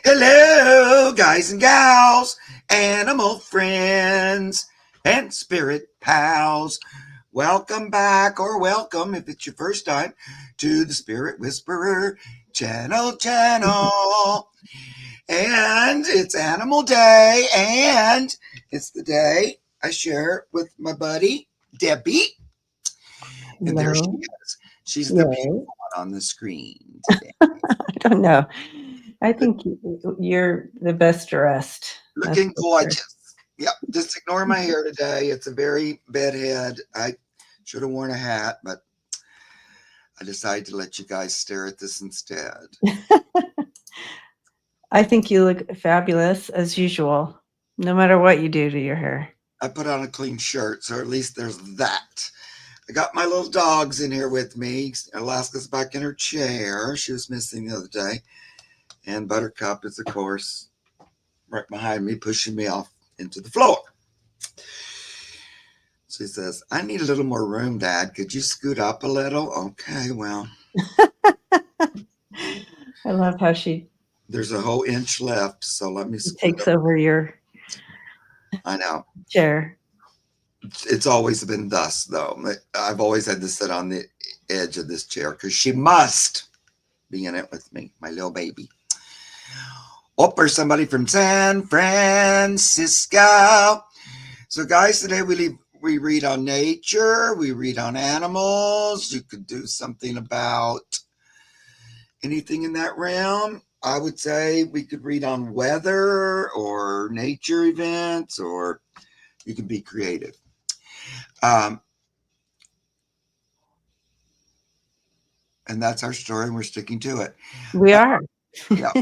Hello, guys and gals, animal friends, and spirit pals. Welcome back, or welcome if it's your first time, to the Spirit Whisperer channel. And it's Animal Day, and it's the day I share with my buddy, Debbie. And there she Hello. is. She's the Yay. beautiful one on the screen today. I don't know. I think you're the best dressed. That's Looking for sure. gorgeous. Yep, just ignore my hair today. It's a very bad head. I should have worn a hat, but I decided to let you guys stare at this instead. I think you look fabulous as usual, no matter what you do to your hair. I put on a clean shirt, so at least there's that. I got my little dogs in here with me. Alaska's back in her chair. She was missing the other day. And Buttercup is, of course, right behind me, pushing me off into the floor. She says, I need a little more room, Dad. Could you scoot up a little? Okay, well, I love how she there's a whole inch left, so let me scoot takes up. over your I know. chair. It's always been thus, though. I've always had to sit on the edge of this chair because she must be in it with me, my little baby. Oh, there's somebody from San Francisco. So, guys, today we read on nature, we read on animals. You could do something about anything in that realm. I would say we could read on weather or nature events, or you can be creative. And that's our story, and we're sticking to it. We are. Yeah.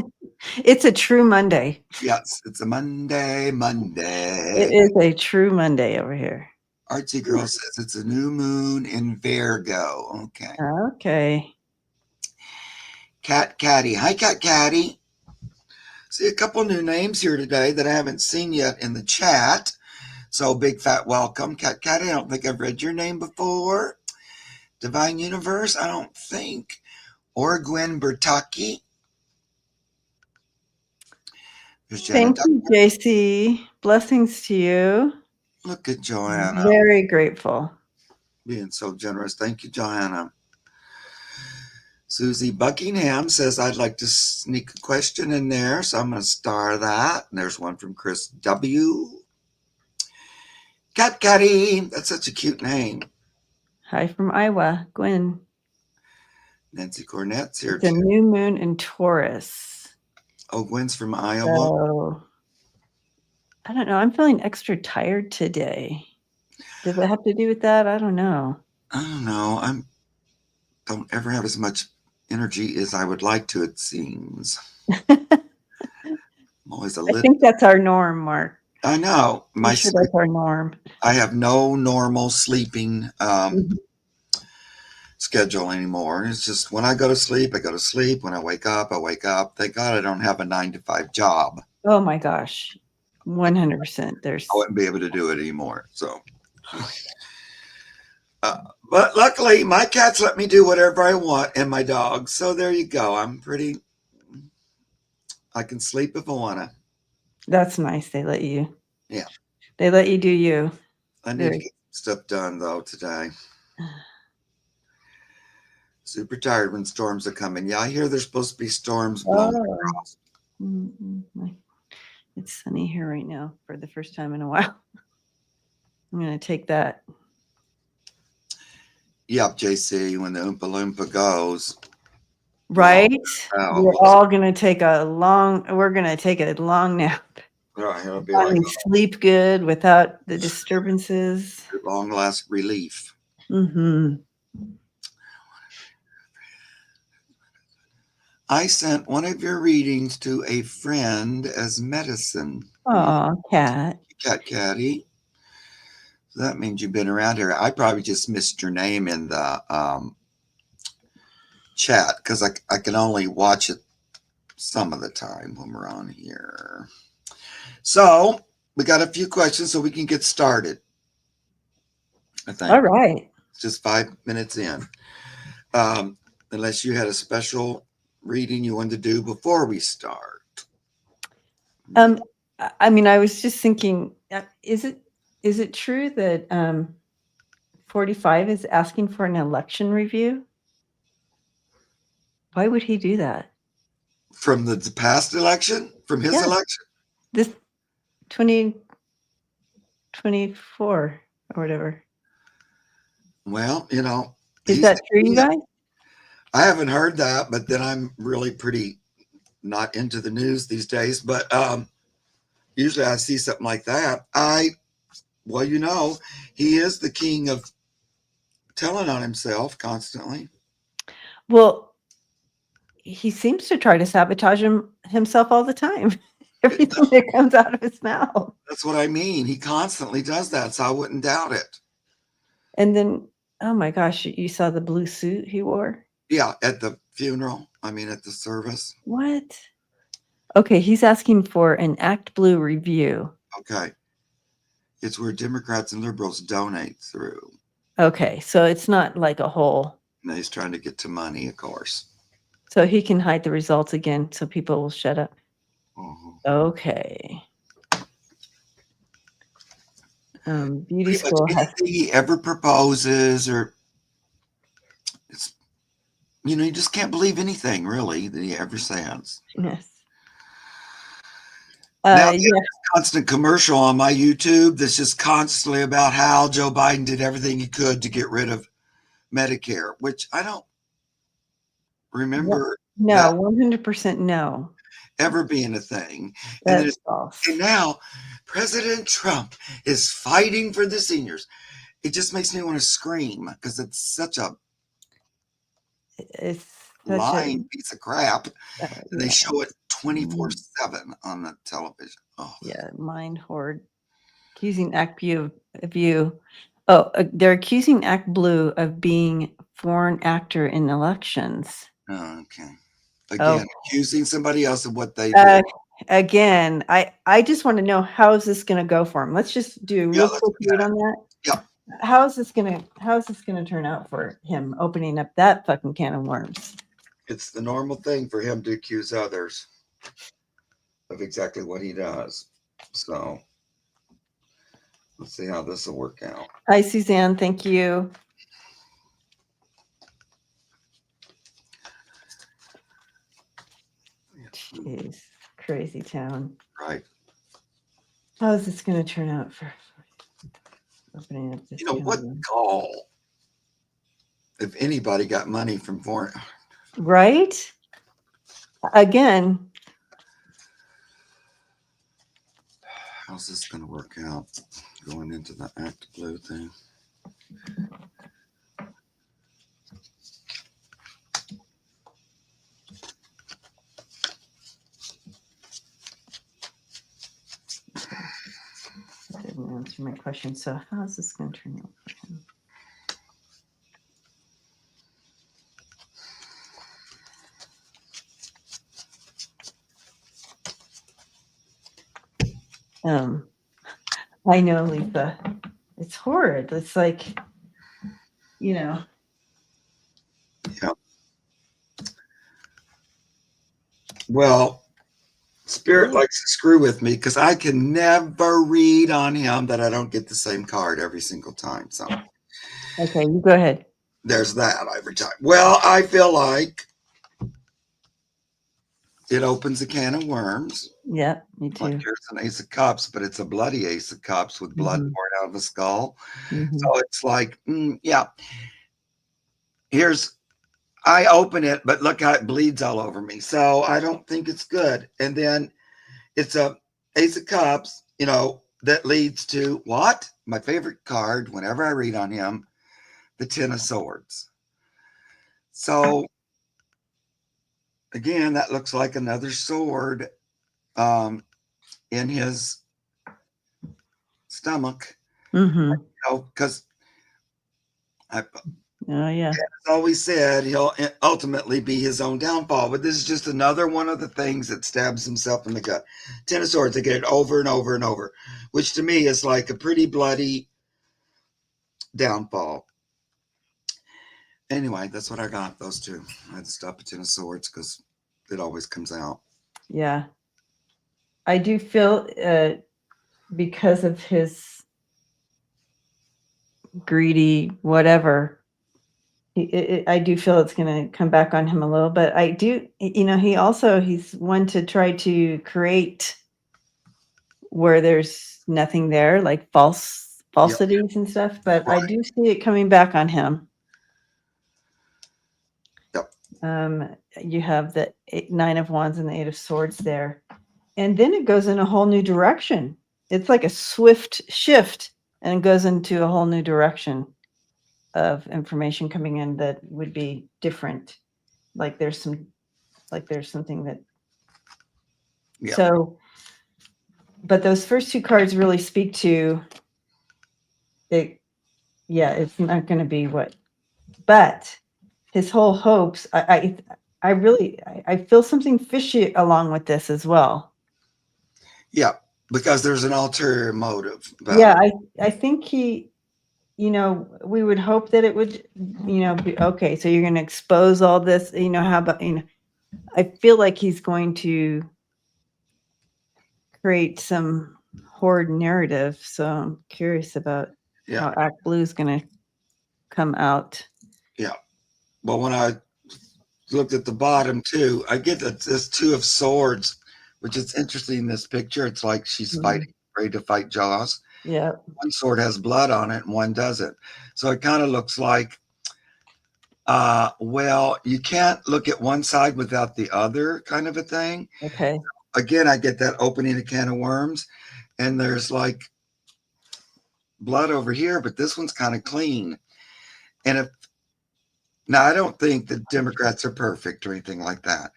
It's a true Monday. Yes, it's a Monday. It is a true Monday over here. Artsy Girl says it's a new moon in Virgo. Okay. Okay. Cat Caddy. Hi, Cat Caddy. See a couple new names here today that I haven't seen yet in the chat. So big fat welcome, Cat Caddy. I don't think I've read your name before. Divine Universe, I don't think. Or Gwen Bertaki. There's Janet. Thank you, JC. Blessings to you. Look at Joanna Very grateful. being so generous. Thank you, Joanna. Susie Buckingham says, I'd like to sneak a question in there, so I'm going to star that. And there's one from Chris W. Cat Catty, that's such a cute name. Hi from Iowa, Gwen. Nancy Cornett's here It's a too. new moon in Taurus. Oh, Gwen's from Iowa. So, I don't know. I'm feeling extra tired today. Does it have to do with that? I don't know. I don't know. I don't ever have as much energy as I would like to, it seems. I'm always a I little. think that's our norm, Mark. I know. I'm sure that's our norm. I have no normal sleeping schedule anymore. It's just when I go to sleep, I go to sleep. When I wake up, I wake up. Thank God I don't have a 9-to-5 job. Oh my gosh. 100%. I wouldn't be able to do it anymore. So, but luckily, my cats let me do whatever I want, and my dogs. So there you go. I can sleep if I want to. That's nice. They let you. Yeah. They let you do you. I need to get stuff done, though, today. Super tired when storms are coming. Yeah, I hear there's supposed to be storms blowing across. It's sunny here right now for the first time in a while. I'm going to take that. Yep, JC, when the Oompa Loompa goes. Right? We're all going to take a long nap. Right, it'll be like sleep good without the disturbances. Long last relief. Mm-hmm. I sent one of your readings to a friend as medicine. Oh, Cat. Cat Catty. So that means you've been around here. I probably just missed your name in the chat because I can only watch it some of the time when we're on here. So we got a few questions so we can get started. I think. All right. It's just 5 minutes in. Unless you had a special reading you wanted to do before we start. I mean, I was just thinking, is it true that 45 is asking for an election review? Why would he do that? From the past election, from his Yeah, election. this 2024 or whatever. Well, Is he's that the true, you king. guys? I haven't heard that, but then I'm really pretty not into the news these days. But usually I see something like that. Well, he is the king of telling on himself constantly. Well, he seems to try to sabotage himself all the time. Everything that comes out of his mouth. That's what I mean. He constantly does that, so I wouldn't doubt it. And then, oh my gosh, you saw the blue suit he wore? Yeah, at the funeral. I mean, at the service. What? Okay, he's asking for an Act Blue review. Okay. It's where Democrats and liberals donate through. Okay, so it's not like a whole. And he's trying to get to money, of course. So he can hide the results again so people will shut up. Mhm. Okay. Beauty Pretty much school has. anything he ever proposes, or it's you just can't believe anything really that he ever says. Yes. Now, Yeah. there's a constant commercial on my YouTube that's just constantly about how Joe Biden did everything he could to get rid of Medicare, which I don't remember No, that 100% no. ever being a thing. And then That's false. and now President Trump is fighting for the seniors. It just makes me want to scream because it's such a It's such lying piece of crap. a And they show it 24/7 7 on the television. Oh, yeah, mind horde. Accusing Act Blue of you. Oh, they're accusing Act Blue of being foreign actor in elections. okay. Oh, Again, accusing somebody else of what they did. again, I just want to know how is this going to go for him. Let's just do a Yeah, real let's quick do read that. on that. Yeah. How is this gonna turn out for him opening up that fucking can of worms? It's the normal thing for him to accuse others of exactly what he does. So let's see how this will work out. Hi, Suzanne. Thank you. Jeez, crazy town. Right. How is this going to turn out for opening up this? What gall if anybody got money from foreign? Right? Again. How's this going to work out? Going into the Act Blue thing. That didn't answer my question. So how is this going to turn out for him? I know, Lisa. It's horrid. It's like, Yeah. Well, Spirit likes to screw with me because I can never read on him that I don't get the same card every single time. So okay, you go ahead. There's that every time. Well, I feel like it opens a can of worms. Yeah, me too. Like here's an Ace of Cups, but it's a bloody Ace of Cups with blood poured out of a skull. Mm-hmm. So it's like, yeah. I open it, but look how it bleeds all over me. So I don't think it's good. And then it's a Ace of Cups, that leads to what? My favorite card, whenever I read on him, the Ten of Swords. So again, that looks like another sword in his stomach. Because it's always said he'll ultimately be his own downfall. But this is just another one of the things that stabs himself in the gut. Ten of Swords, they get it over and over and over, which to me is like a pretty bloody downfall. Anyway, that's what I got, those two. I had to stop at Ten of Swords because it always comes out. Yeah. I do feel because of his greedy whatever, I do feel it's going to come back on him a little. But I do, he's one to try to create where there's nothing there, like Yep. falsities and stuff. But I Right. do see it coming back on him. Yep. You have the Nine of Wands and the Eight of Swords there. And then it goes in a whole new direction. It's like a swift shift and goes into a whole new direction of information coming in that would be different. Like there's something that. Yep. So, but those first two cards really speak to it. Yeah, it's not going to be what, but his whole hopes. I really, I feel something fishy along with this as well. Yeah, because there's an ulterior motive about Yeah, it. I think he, we would hope that it would, be okay. So you're going to expose all this, how about, I feel like he's going to create some horrid narrative. So I'm curious about Yeah. how Act Blue is going to come out. Yeah. Well, when I looked at the bottom too, I get that this Two of Swords, which is interesting in this picture. It's like she's fighting, ready to fight Jaws. Yeah. One sword has blood on it and one doesn't. So it kind of looks like, well, you can't look at one side without the other kind of a thing. Okay. Again, I get that opening a can of worms, and there's like blood over here, but this one's kind of clean. And if now, I don't think the Democrats are perfect or anything like that,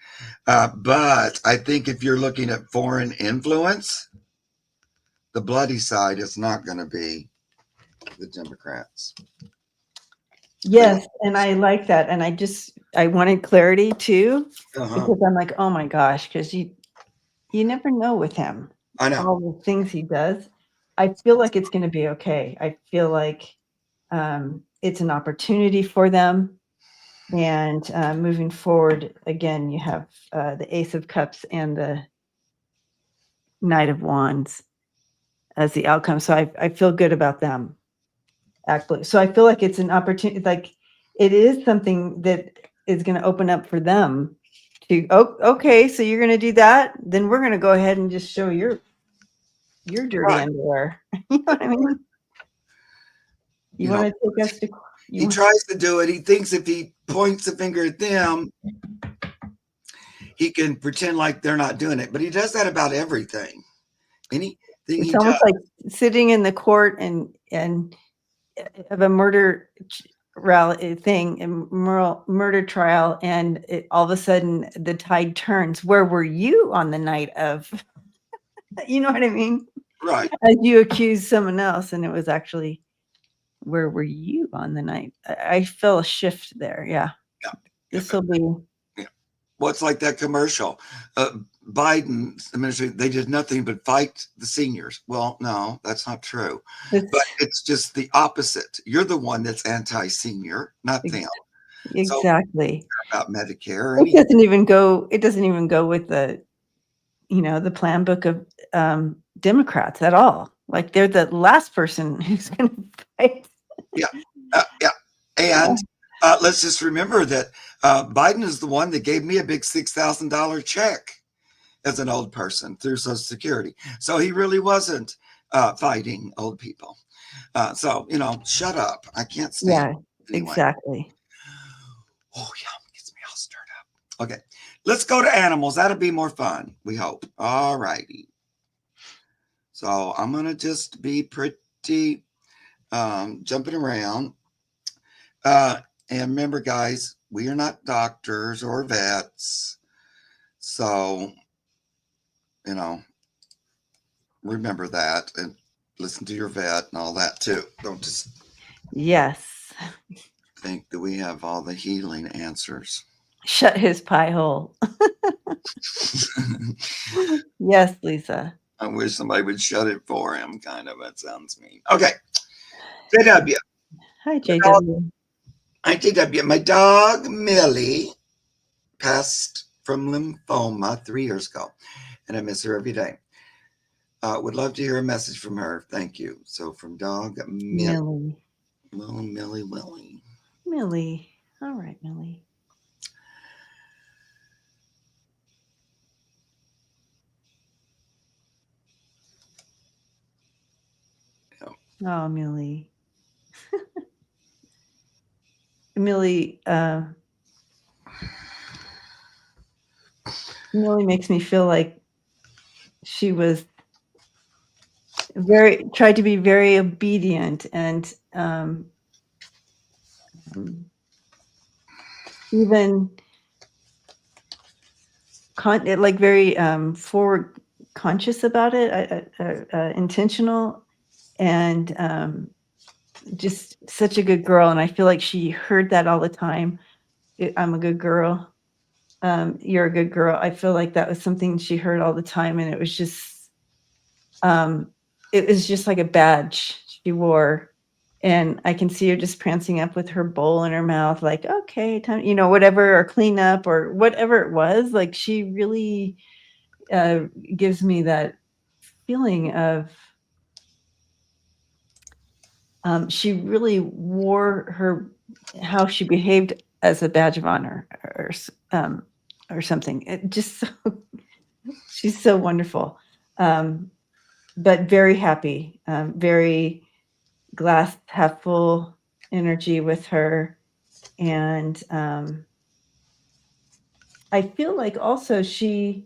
but I think if you're looking at foreign influence, the bloody side is not going to be the Democrats. Yes, and I like that, and I wanted clarity too, Uh-huh. because I'm like, oh my gosh, because you never know with him. I know. All the things he does. I feel like it's going to be okay. I feel like it's an opportunity for them. And moving forward, again, you have the Ace of Cups and the Knight of Wands as the outcome. So I feel good about them. Act Blue. So I feel like it's an opportunity, like it is something that is going to open up for them to, okay, so you're going to do that? Then we're going to go ahead and just show your dirty Right. underwear. You know what I mean? You want to take us to. He tries to do it. He thinks if he points the finger at them, he can pretend like they're not doing it. But he does that about everything. Anything It's he almost does. like sitting in the court and of a murder rally thing, a murder trial, and all of a sudden the tide turns. Where were you on the night of? You know what I mean? Right. As you accuse someone else, and it was actually, where were you on the night? I feel a shift there. Yeah. This will be. Well, it's like that commercial. Biden's administration, they did nothing but fight the seniors. Well, no, that's not true. But it's just the opposite. You're the one that's anti-senior, not them. Exactly. So, about Medicare or It anything. doesn't even go. It doesn't even go with the, the plan book of Democrats at all. Like they're the last person who's going to fight. Yeah. And let's just remember that Biden is the one that gave me a big $6,000 check as an old person through Social Security. So he really wasn't fighting old people. So, shut up. I can't stand it anyway. Exactly. Oh, yeah. Gets me all stirred up. Okay. Let's go to animals. That'll be more fun, we hope. All righty. So I'm going to just be pretty jumping around. And remember, guys, we are not doctors or vets. So, remember that and listen to your vet and all that too. Don't just think that we have all the healing answers. Shut his pie hole. Yes, Lisa. I wish somebody would shut it for him, kind of. That sounds mean. Okay. JW. Hi, JW. Hi, JW. My dog, Millie, passed from lymphoma 3 years ago, and I miss her every day. Would love to hear a message from her. Thank you. So from dog Millie. Millie Willie. Millie. All right, Millie. Oh, Millie. Millie, Millie makes me feel like she was tried to be very obedient and even like very forward conscious about it, intentional, and just such a good girl. And I feel like she heard that all the time. I'm a good girl. You're a good girl. I feel like that was something she heard all the time, and it was just like a badge she wore. And I can see her just prancing up with her bowl in her mouth, like, okay, time, whatever, or clean up or whatever it was. Like, she really gives me that feeling of she really wore how she behaved as a badge of honor, or something. It just she's so wonderful, but very happy, very glass half full energy with her. And I feel like also she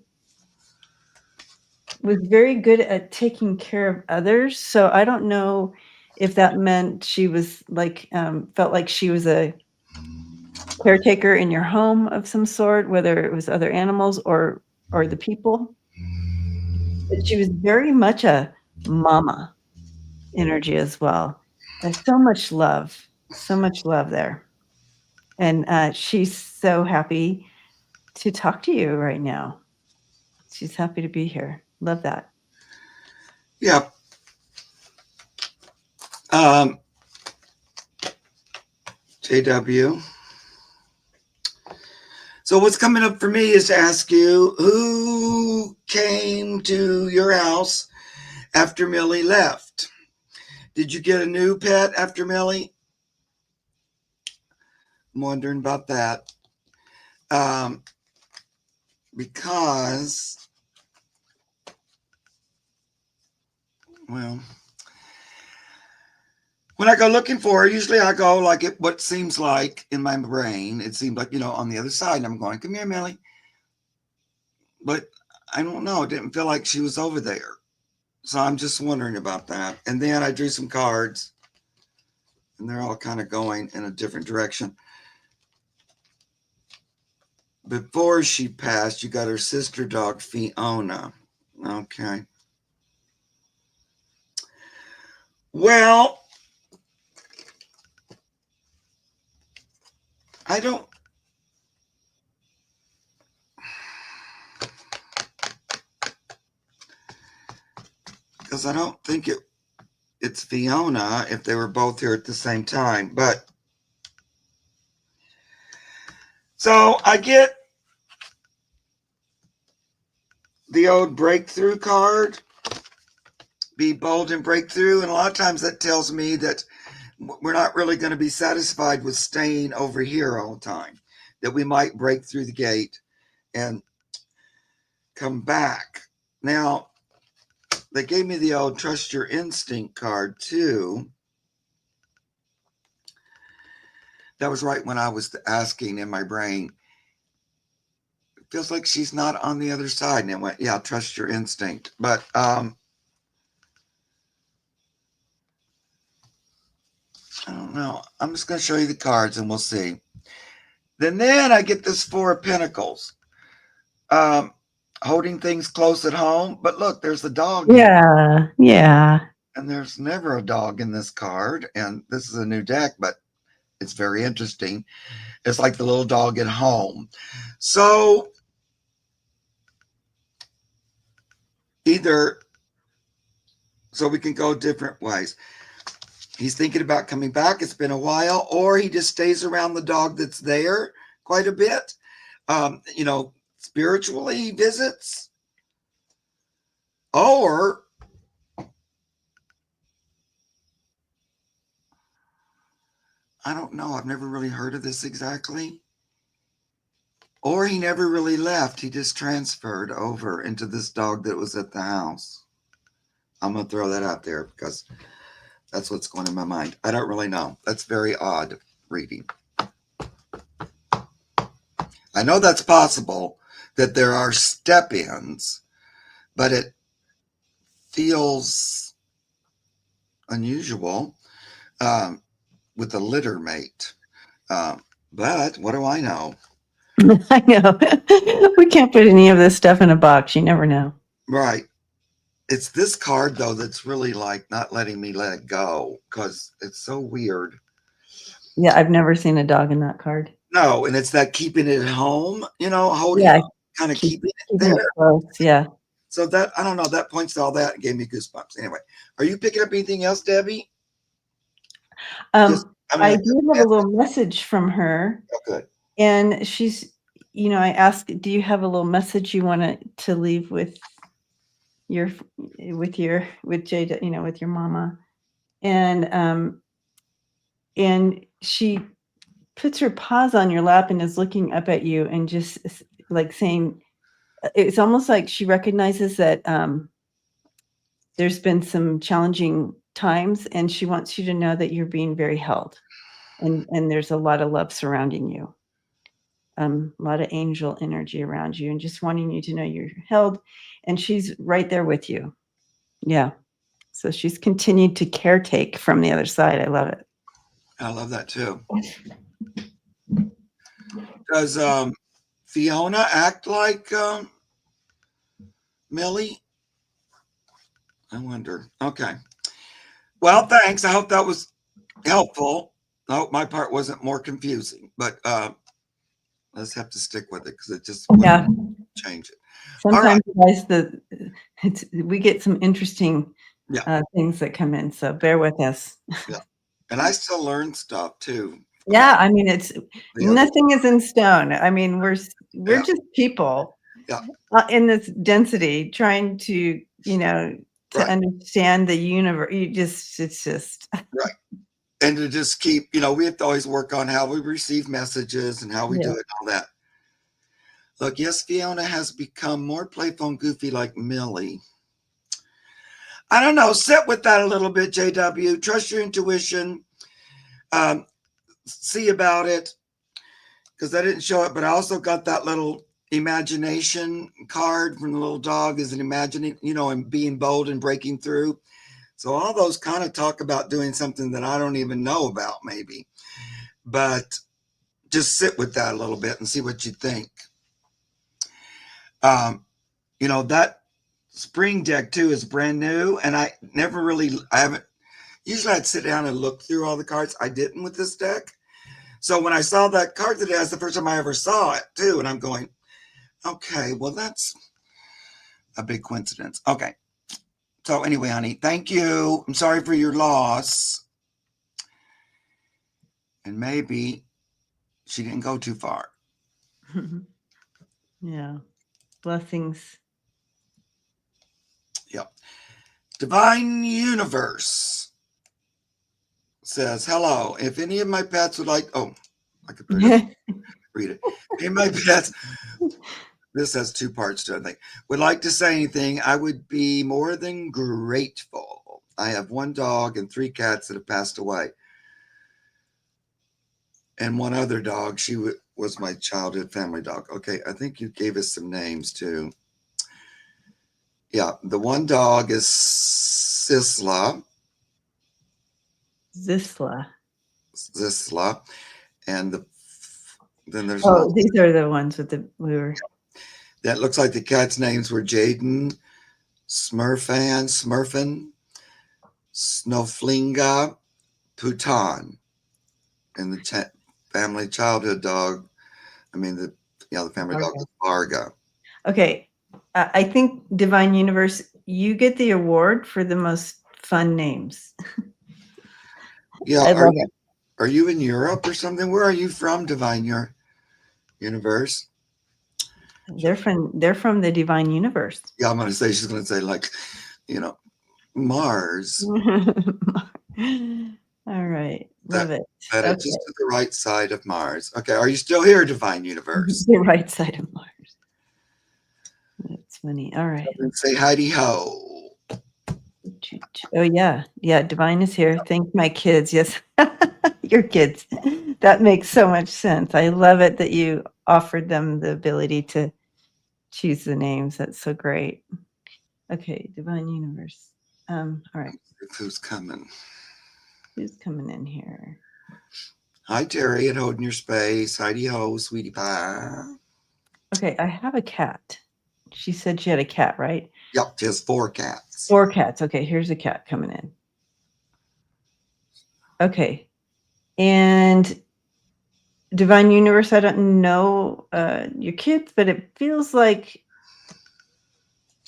was very good at taking care of others. So I don't know if that meant she was like, felt like she was a caretaker in your home of some sort, whether it was other animals or the people. But she was very much a mama energy as well. There's so much love there. And she's so happy to talk to you right now. She's happy to be here. Love that. Yeah. JW. So what's coming up for me is to ask you, who came to your house after Millie left? Did you get a new pet after Millie? I'm wondering about that. Because, well, when I go looking for her, usually I go like what seems like in my brain, it seems like, on the other side, and I'm going, come here, Millie. But I don't know. It didn't feel like she was over there. So I'm just wondering about that. And then I drew some cards, and they're all kind of going in a different direction. Before she passed, you got her sister dog, Fiona. Okay. Well, I don't. Because I don't think it's Fiona if they were both here at the same time. But so I get the old breakthrough card, be bold and break through. And a lot of times that tells me that we're not really going to be satisfied with staying over here all the time, that we might break through the gate and come back. Now, they gave me the old trust your instinct card too. That was right when I was asking in my brain, it feels like she's not on the other side. And it went, yeah, trust your instinct. But I don't know. I'm just going to show you the cards and we'll see. Then I get this Four of Pentacles. Holding things close at home. But look, there's the dog. Yeah. Yeah. And there's never a dog in this card. And this is a new deck, but it's very interesting. It's like the little dog at home. So we can go different ways. He's thinking about coming back. It's been a while, or he just stays around the dog that's there quite a bit. Spiritually visits, or I don't know. I've never really heard of this exactly. Or he never really left. He just transferred over into this dog that was at the house. I'm going to throw that out there because that's what's going in my mind. I don't really know. That's very odd reading. I know that's possible that there are step ins, but it feels unusual with a litter mate. But what do I know? I know. We can't put any of this stuff in a box. You never know. Right. It's this card, though, that's really like not letting me let it go because it's so weird. Yeah, I've never seen a dog in that card. No, and it's that keeping it at home, holding, Yeah, kind of keep keeping it keeping it there. close. Yeah. So that, I don't know, that points to all that and gave me goosebumps. Anyway, are you picking up anything else, Debbie? Just, I mean, I like, do have a little message from her, oh, good. and she's, I asked, do you have a little message you want to leave your with Jada, with your mama? And she puts her paws on your lap and is looking up at you and just like saying, it's almost like she recognizes that there's been some challenging times, and she wants you to know that you're being very held, and there's a lot of love surrounding you, a lot of angel energy around you, and just wanting you to know you're held, and she's right there with you. Yeah. So she's continued to caretake from the other side. I love it. I love that too. Does Fiona act like Millie? I wonder. Okay. Well, thanks. I hope that was helpful. I hope my part wasn't more confusing, but let's have to stick with it because it just Yeah. wouldn't change it. All right. Sometimes, guys, we get some interesting Yeah. things that come in, so bear with us. Yeah. And I still learn stuff too Yeah, about I mean, it's the other. nothing is in stone. I mean, we're Yeah. just people Yeah. in this density trying to, to Right. understand the universe. It's just, Right. And to just keep, we have to always work on how we receive messages and how we do yeah. it and all that. Look, yes, Fiona has become more playful and goofy like Millie. I don't know. Sit with that a little bit, JW. Trust your intuition. See about it because I didn't show it, but I also got that little imagination card from the little dog as an imagining, and being bold and breaking through. So all those kind of talk about doing something that I don't even know about, maybe. But just sit with that a little bit and see what you think. That spring deck too is brand new, and I haven't. Usually I'd sit down and look through all the cards. I didn't with this deck. So when I saw that card today, that's the first time I ever saw it too, and I'm going, okay, well that's a big coincidence. Okay. So anyway, honey, thank you. I'm sorry for your loss. And maybe she didn't go too far. Yeah. Blessings. Yep. Divine Universe says, hello. If any of my pets would like, I could put it, read it. Any of my pets, this has two parts to it, I think, would like to say anything, I would be more than grateful. I have one dog and 3 cats that have passed away. And one other dog, she was my childhood family dog. Okay, I think you gave us some names too. Yeah, the one dog is Sisla. Zisla. And then there's another. These are the ones with the blue. That looks like the cat's names were Jaden, Smurfin, Snowflinga, Putan, and the family childhood dog. I mean the family dog is Varga. Okay, I think Divine Universe, you get the award for the most fun names. Yeah, I love it. Are you in Europe or something? Where are you from, Divine Universe? They're from the Divine Universe. Yeah, she's gonna say like, Mars. All right. Love it. Set it Okay. just to the right side of Mars. Okay, are you still here, Divine Universe? The right side of Mars. That's funny. All right. And say Heidi ho. Oh yeah. Yeah, Divine is here. Thank my kids. Yes. Your kids. That makes so much sense. I love it that you offered them the ability to choose the names. That's so great. Okay, Divine Universe. All right. Who's coming? Who's coming in here? Hi, Terry, at Holding Your Space. Heidi ho, sweetie pie. Okay, I have a cat. She said she had a cat, right? Yep, she has 4 cats. 4 cats. Okay, here's a cat coming in. Okay. And Divine Universe, I don't know your kids, but it feels like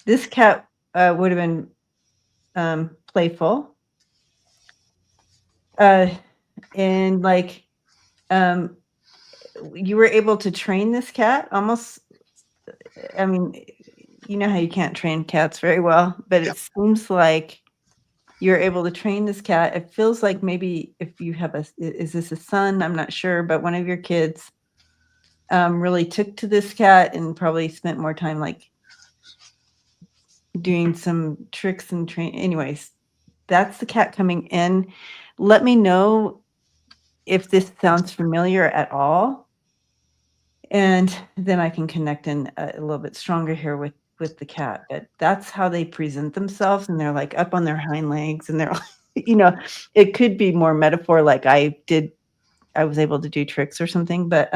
this cat would have been playful. And like you were able to train this cat almost. I mean, you know how you can't train cats very well, but it seems like you're able to train this cat. It feels like maybe if you have is this a son? I'm not sure, but one of your kids really took to this cat and probably spent more time like doing some tricks and train. Anyways, that's the cat coming in. Let me know if this sounds familiar at all. And then I can connect in a little bit stronger here with the cat. But that's how they present themselves, and they're like up on their hind legs, and they're it could be more metaphor like I was able to do tricks or something, but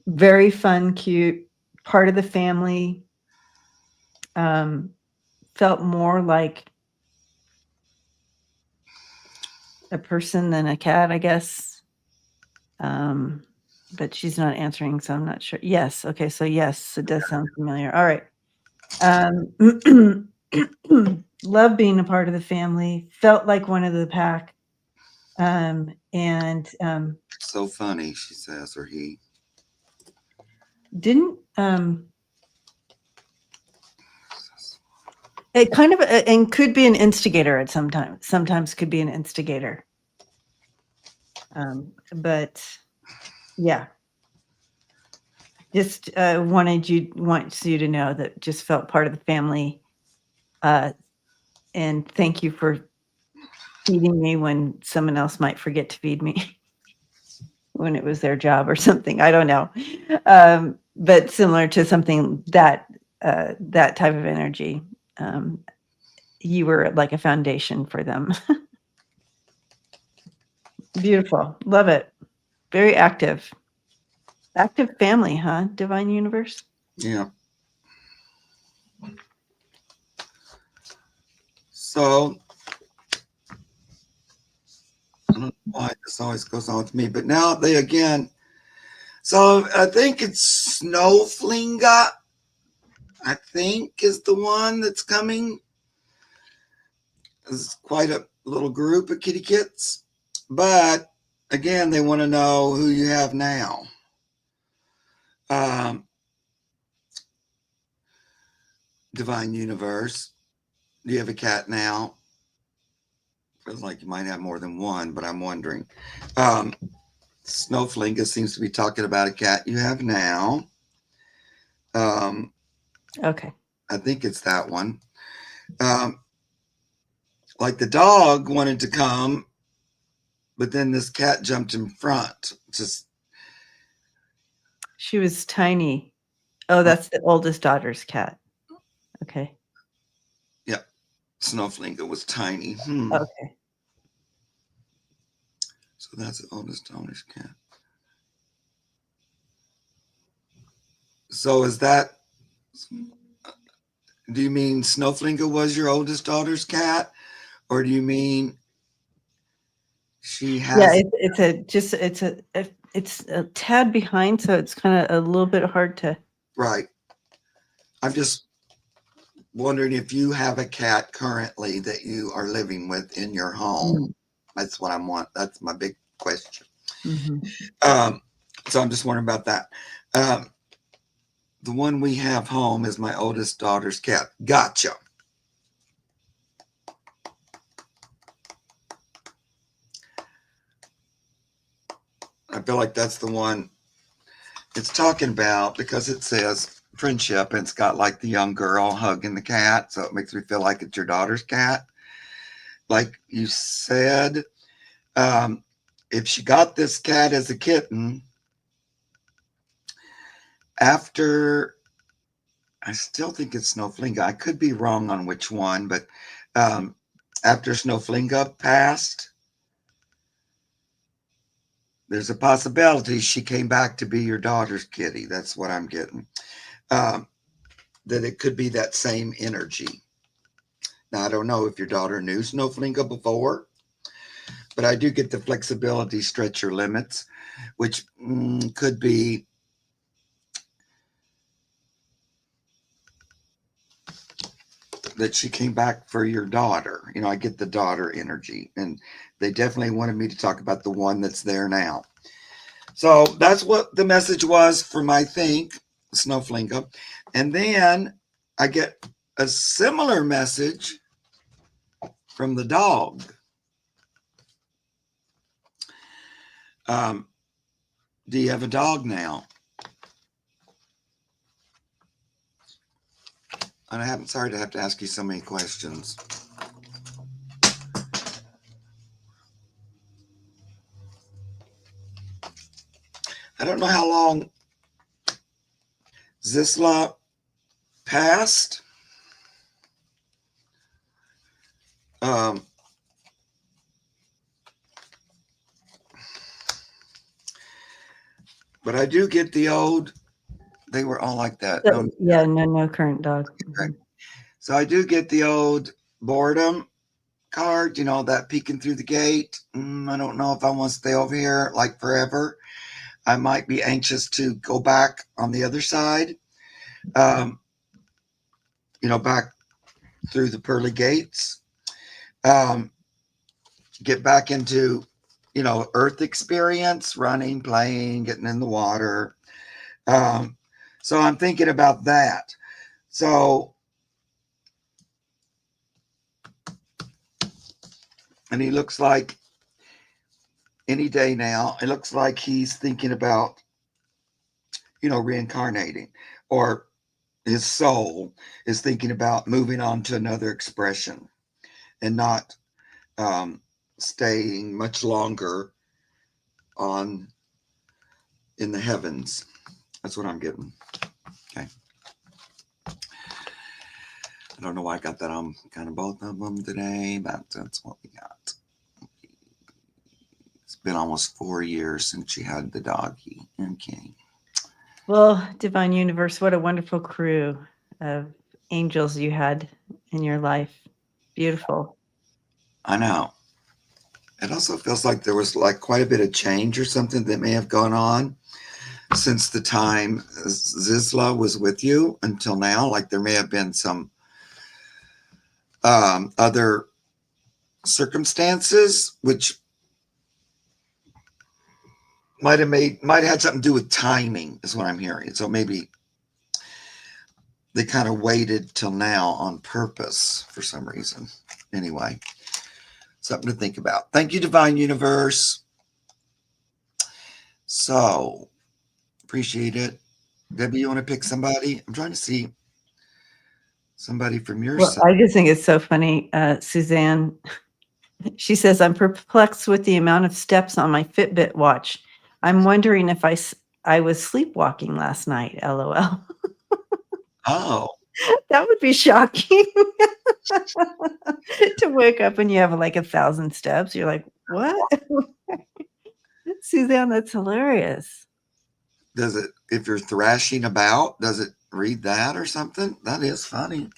very fun, cute, part of the family. Felt more like a person than a cat, I guess. But she's not answering, so I'm not sure. Yes. Okay. So yes, it does sound familiar. All right. Love being a part of the family. Felt like one of the pack. And So funny, she says, or he. didn't it kind of and could be an instigator at sometimes could be an instigator. But yeah, just wants you to know that just felt part of the family. And thank you for feeding me when someone else might forget to feed me when it was their job or something. I don't know. But similar to something that type of energy. You were like a foundation for them. Beautiful. Love it. Very active. Active family, huh? Divine Universe? Yeah. So, I don't know why this always goes on with me, but now they again. So, I think it's Snowflinga, I think, is the one that's coming. It's quite a little group of kitty kits. But again, they want to know who you have now. Divine Universe, do you have a cat now? Feels like you might have more than one, but I'm wondering. Snowflinga seems to be talking about a cat you have now. Okay. I think it's that one. Like the dog wanted to come, but then this cat jumped in front. She was tiny. Oh, that's the oldest daughter's cat. Okay. Yeah. Snowflinga was tiny. Okay. So that's the oldest daughter's cat. So is that, do you mean Snowflinga was your oldest daughter's cat? Or do you mean she has? Yeah, it's a tad behind, so it's kind of a little bit hard to. Right. I'm just wondering if you have a cat currently that you are living with in your home. That's what I want. That's my big question. So I'm just wondering about that. The one we have home is my oldest daughter's cat. Gotcha. feel like that's the one it's talking about because it says friendship and it's got like the young girl hugging the cat. So it makes me feel like it's your daughter's cat. Like you said, um, if she got this cat as a kitten, after I still think it's Snowflinga. I could be wrong on which one, but um, after Snowflinga passed, there's a possibility she came back to be your daughter's kitty. That's what I'm getting. Um, that it could be that same energy. Now, I don't know if your daughter knew Snowflinga before, but I do get the flexibility, stretch your limits, which could be that she came back for your daughter. You know, I get the daughter energy, and they definitely wanted me to talk about the one that's there now. So that's what the message was from, I think, Snowflinga. And then I get a similar message from the dog. Um, do you have a dog now? And I'm sorry to have to ask you so many questions. I don't know how long Zisla passed. Um, but I do get the old, they were all like that. So, yeah, no current dog. Okay. So I do get the old boredom card, you know, that peeking through the gate. I don't know if I want to stay over here like forever. I might be anxious to go back on the other side, um, you know, back through the pearly gates, get back into, you know, earth experience, running, playing, getting in the water. So I'm thinking about that. So, and he looks like any day now, it looks like he's thinking about, you know, reincarnating, or his soul is thinking about moving on to another expression and not um, staying much longer on in the heavens. That's what I'm getting. Okay. I don't know why I got that on kind of both of them today, but that's what we got. It's been almost 4 years since she had the doggy. Okay. Well, Divine Universe, what a wonderful crew of angels you had in your life. Beautiful. I know. It also feels like there was like quite a bit of change or something that may have gone on since the time Zizla was with you until now. Like there may have been some other circumstances which might have had something to do with timing, is what I'm hearing. So maybe they kind of waited till now on purpose for some reason. Anyway, something to think about. Thank you, Divine Universe. So appreciate it. Debbie, you want to pick somebody? I'm trying to see somebody from your Well, side. I just think it's so funny. Suzanne, she says, I'm perplexed with the amount of steps on my Fitbit watch. I'm wondering if I was sleepwalking last night, LOL. Oh, That would be shocking to wake up and you have like 1,000 steps. You're like, what? Suzanne, that's hilarious. does it, if you're thrashing about, does it read that or something? That is funny.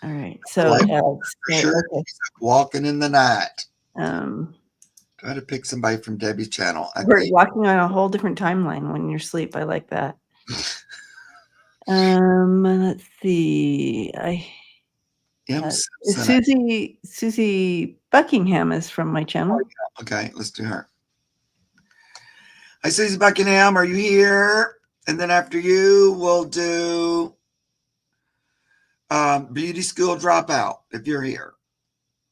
All right. So, Like, okay. walking in the night. Um, Try to pick somebody from Debbie's channel. we're walking on a whole different timeline when you're asleep. I like that. Let's see. Susie Buckingham is from my channel. Okay, let's do her. Hi, Susie Buckingham. Are you here? And then after you, we'll do Beauty School Dropout if you're here.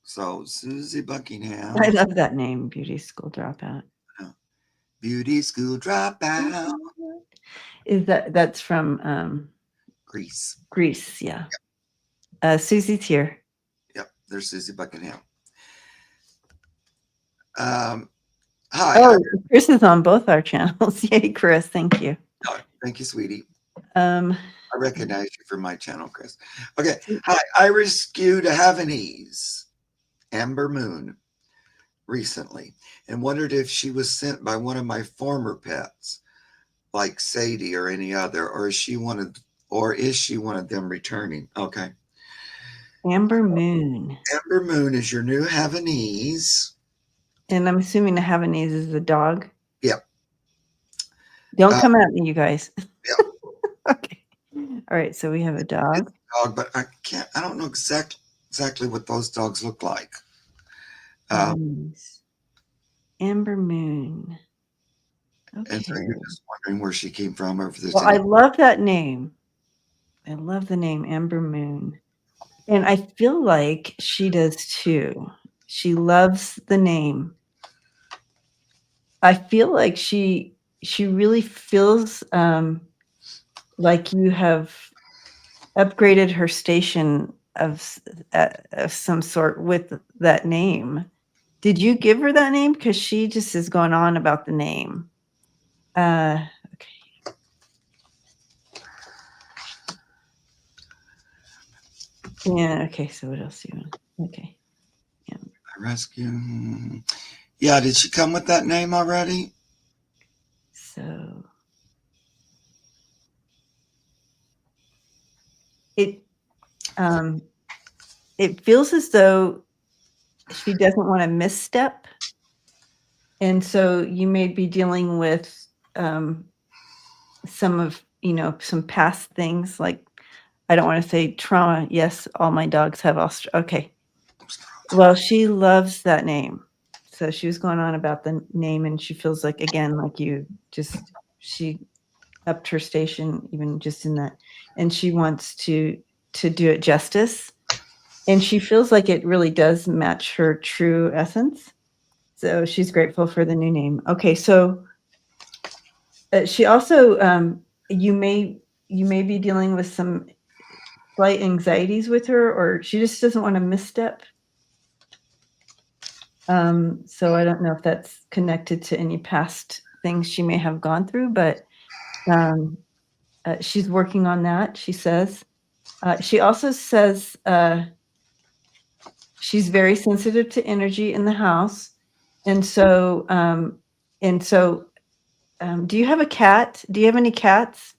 So Susie Buckingham. I love that name, Beauty School Dropout. Beauty school dropout. Is that's from Grease. Greece? Yeah. Susie's here. Yep, there's Susie Buckingham. Hi. Oh, Chris is on both our channels. Yay, Chris! Thank you. Thank you, sweetie. Um, I recognize you from my channel, Chris. Okay. Hi, I rescued a Havanese, Amber Moon, recently and wondered if she was sent by one of my former pets, like Sadie or any other, or is she one of them returning? Okay. Amber Moon. Amber Moon is your new Havanese. And I'm assuming the Havanese is the dog. Yep. Don't come at me, you guys. Yep. Okay. All right. So we have a dog. Dog, but I don't know exactly what those dogs look like. Amber Moon. Okay. And so you're just wondering where she came from, or if there's I love that name. I love the name Amber Moon. And I feel like she does too. She loves the name. I feel like she really feels like you have upgraded her station of some sort with that name. Did you give her that name? Because she just is going on about the name. Okay. Yeah. Okay. So what else do you want? Okay. Yeah. Rescue. Yeah. Did she come with that name already? So it feels as though she doesn't want to misstep, and so you may be dealing with some of some past things, like, I don't want to say trauma. Yes, all my dogs have okay. Well, she loves that name, so she was going on about the name, and she feels like, again, like she upped her station even just in that, and she wants to do it justice, and she feels like it really does match her true essence. So she's grateful for the new name. Okay, so she also you may be dealing with some slight anxieties with her, or she just doesn't want to misstep. So I don't know if that's connected to any past things she may have gone through, but she's working on that, she says. She also says she's very sensitive to energy in the house. And so, do you have a cat? Do you have any cats,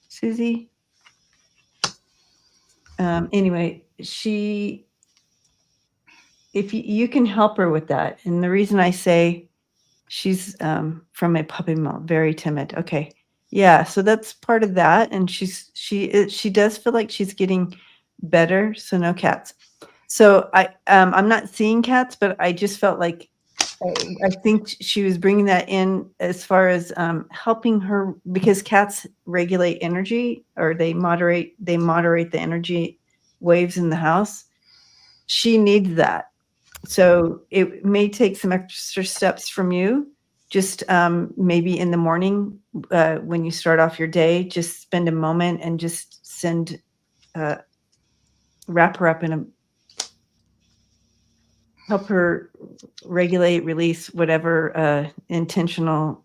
Susie? Anyway, if you can help her with that. And the reason I say she's from a puppy mill, very timid. Okay. Yeah. So that's part of that. And she does feel like she's getting better. So no cats. So I'm not seeing cats, but I just felt like, I think she was bringing that in as far as helping her, because cats regulate energy, or they moderate the energy waves in the house. She needs that. So it may take some extra steps from you. Just maybe in the morning when you start off your day, just spend a moment and just wrap her up in a, help her regulate, release whatever intentional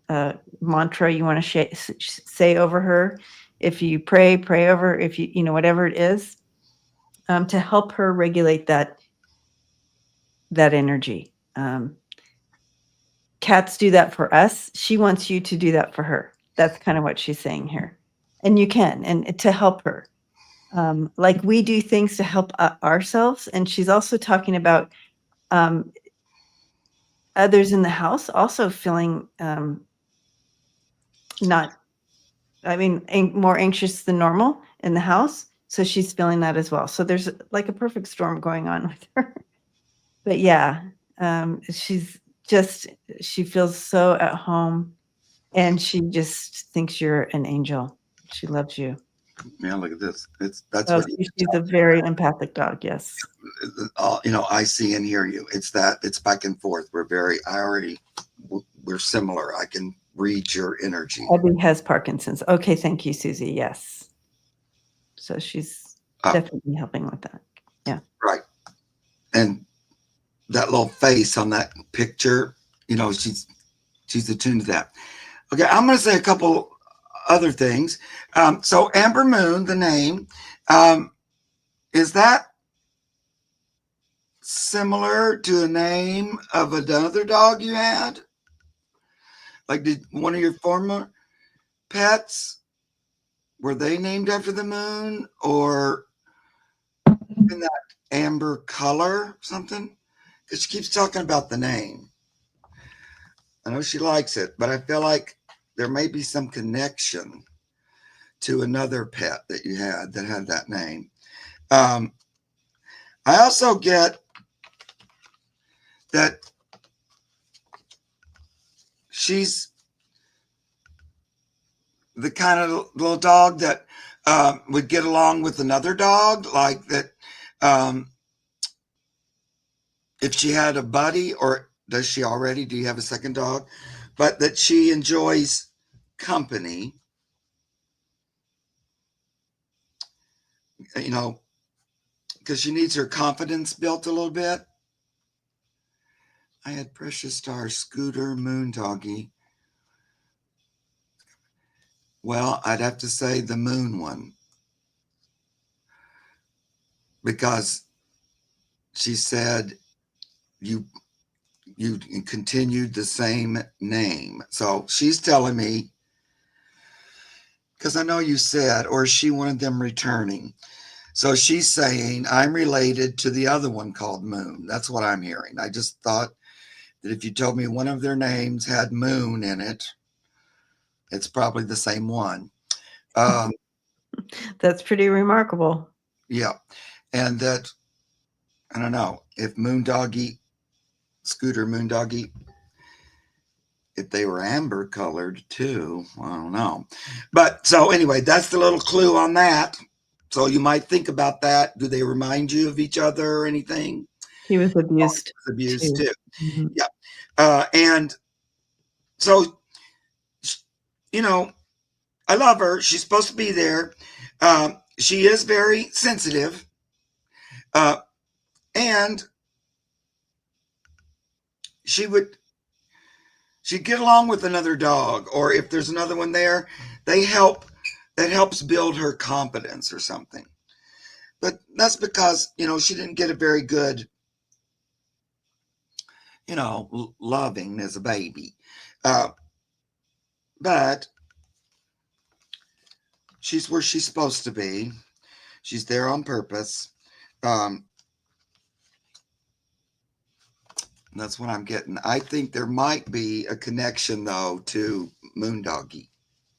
mantra you want to say over her. If you pray over, if you whatever it is, to help her regulate that energy. Cats do that for us. She wants you to do that for her. That's kind of what she's saying here. And you can, and to help her. Like we do things to help ourselves. And she's also talking about others in the house also feeling more anxious than normal in the house. So she's feeling that as well. So there's like a perfect storm going on with her. But yeah, she feels so at home, and she just thinks you're an angel. She loves you. Yeah, look at this. She's a very empathic dog. Yes. I see and hear you. It's back and forth. We're similar. I can read your energy. Abby has Parkinson's. Okay, thank you, Susie. Yes. So she's definitely helping with that. Yeah. Right. And that little face on that picture, she's attuned to that. Okay, I'm going to say a couple other things. So Amber Moon, the name, is that similar to a name of another dog you had? Like, did one of your former pets, were they named after the moon, or in that amber color something? Because she keeps talking about the name. I know she likes it, but I feel like there may be some connection to another pet that you had that had that name. I also get that she's the kind of little dog that would get along with another dog, like that. If she had a buddy, or does she already? Do you have a second dog? But that she enjoys company, because she needs her confidence built a little bit. I had Precious Star, Scooter, Moon Doggy. Well, I'd have to say the Moon one, because she said you continued the same name. So she's telling me, because I know you said, or she wanted them returning. So she's saying I'm related to the other one called Moon. That's what I'm hearing. I just thought that if you told me one of their names had Moon in it, it's probably the same one. That's pretty remarkable. Yeah. And that, I don't know, if Moon Doggy, Scooter Moon Doggy, if they were amber colored too, I don't know. But so anyway, that's the little clue on that. So you might think about that. Do they remind you of each other or anything? He was abused. Oh, he was abused too. Mm-hmm. Yeah. And so, I love her. She's supposed to be there. She is very sensitive. And she'd get along with another dog, or if there's another one there, that helps build her confidence or something. But that's because, she didn't get a very good, loving as a baby. But she's where she's supposed to be. She's there on purpose. That's what I'm getting. I think there might be a connection, though, to Moon Doggy.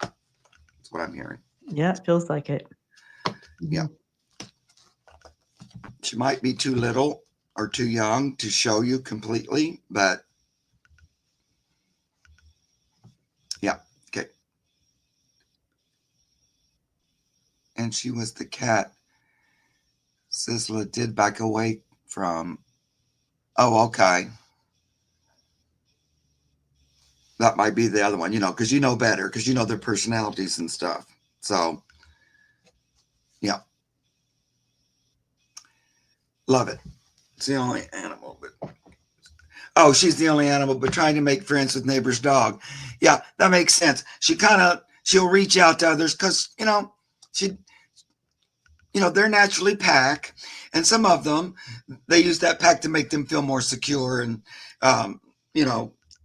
That's what I'm hearing. Yeah, it feels like it. Yeah. She might be too little or too young to show you completely, but yeah. Okay. And she was the cat Sizzla did back away from. Oh, okay. That might be the other one, because you know better, because you know their personalities and stuff. So, yeah. Love it. It's the only animal, but she's the only animal, but trying to make friends with neighbor's dog. Yeah, that makes sense. She'll reach out to others because, they're naturally pack, and some of them, they use that pack to make them feel more secure and,